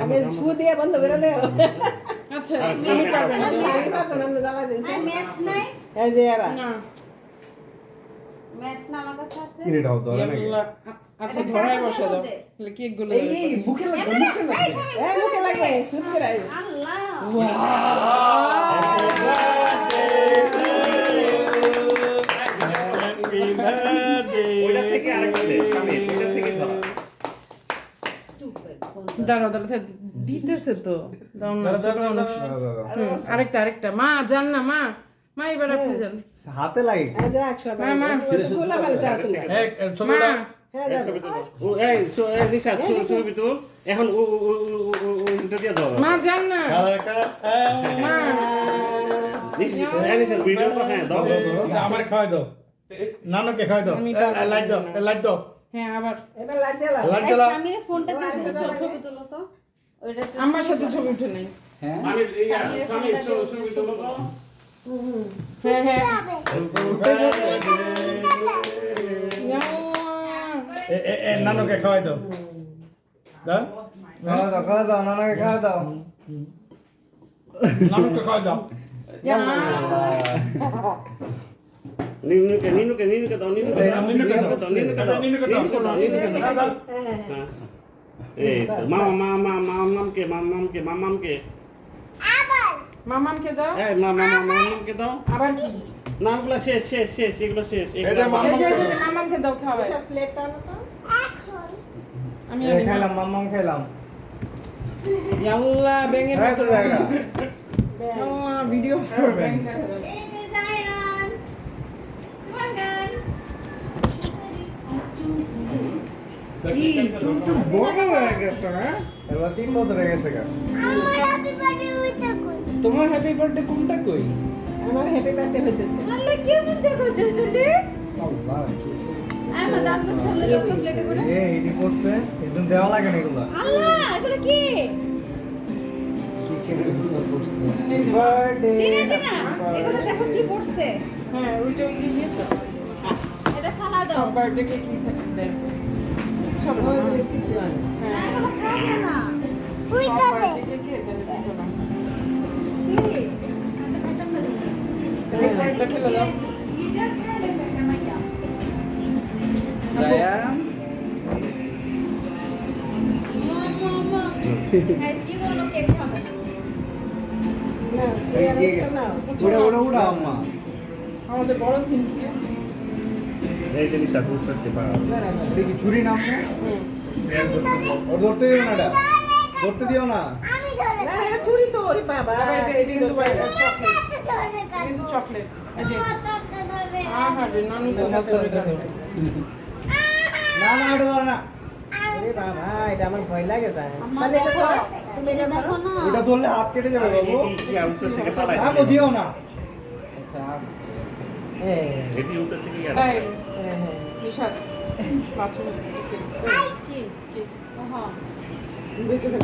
আগে ছু দিয়ে বন্ধ করে লে আচ্ছা আমি পারবো না আমরা জ্বালা দিচ্ছি ম্যাচ নাই এই যে এরা না ম্যাচ না আমার কাছে আছে কি রে দাও ধরে নাকি ইয়াল্লা, আচ্ছা ধরাই বসে দাও তাহলে কেক গুলো এই মুখে লাগবে মুখে লাগবে এই মুখে লাগবে শুট করে আইবে আল্লাহ ওইটা থেকে আরেকটা দে সামনে ওইটা থেকে ধরা দাঁড়াও দাঁড়াও দিতেছে তো দাও না আরেকটা মা জান না মা মা এবার আপনি যান হাতে লাগে এই যে একশো মা, মা। খোলা ভালো চাচ্ছি মা হ্যাঁ এই যাবে ছবি তুলো ও এই রিসা ছবি তুল এখন ও এটা দিয়ে দাও মা জান না মা রিসা ভিডিও তো হ্যাঁ দাও আমার খাওয়াই দাও নানকে খাওয়াই দাও আমি লাইট দাও হ্যাঁ আবার এবার লাইট জ্বালা লাইট জ্বালা আমি ফোনটা দিয়ে ছবি তুলো তো ওইটা আমার সাথে ছবি উঠে নাই আমি ছবি তুলো তো হ্যাঁ হ্যাঁ নানকে খাওয়াই দাও দাও খাওয়া দাও নানাকে খাওয়া দাও নানকে খাওয়াই দাও নিনুকে দাও এই তো মামামকে মামামকে দাও এই মামামকে দাও আবার কি না ওগুলো শেষ এগুলো শেষ এটা এই যে মামামকে দাও খাওয়াই সব প্লেটটা আনো তো আমি এই খাইলাম মাম্মাম খাইলাম ইয়াল্লা ব্যাঙের এই তো জায়গা ভিডিও করবে এই যে জায়ান তোমার গান কি তুমি তো বড় হয়ে গেছো হ্যাঁ এবার 3 বছর হয়ে গেছে গা তোমার হ্যাপি বার্থডে কোনটা কই আমার হ্যাপি বার্থডে হইতেছে আল্লাহ কি মজা করছে চলে আল্লাহ আমার দাম তো চলে যাবে প্লেটে করে এই এডি পড়ছে একদম দেওয়া লাগে না এগুলো আল্লাহ এগুলো কি বার্থডে চিনে না এগুলো দেখো কি পড়ছে হ্যাঁ ওইটা ওই যে দিয়ে তো এটা ফালা দাও সব বার্থডে কে কি থাকে দেন সব কিছু হয় না না এগুলো খাবে না বার্থডে কে কে দেন কিছু না ছি এটা খাইতাম না একটা ফেলে দাও এটা খাইলে একটা মাইয়া জায়ান মামা হ্যাঁ জীবনও কেক খাবে না না এই আর কিছু না উড়া আম্মা আমাদের বড় সিনকে এই জিনিস আপনি করতে পারো এটা কি ছুরি নাম না ও ধরতে দিও না এটা ধরতে দিও না না এটা ছুরি তো ওরে বাবা বাবা এটা কিন্তু চকলেট এটা কিন্তু চকলেট এই যে আহারে নানু তো করে দাও না না এটা ধরে না ওরে বাবা এটা আমার ভয় লাগে যায় মানে এটা করো তুমি এটা দেখো করো না ওটা ধরলে হাত কেটে যাবে বাবু কি আউটসাইড থেকে ফালাই না ও দিও না হ্যাঁ এটি উপর থেকে এই হ্যাঁ নিশাদ বাথরুম কি কি ওহ বেঁচে গেল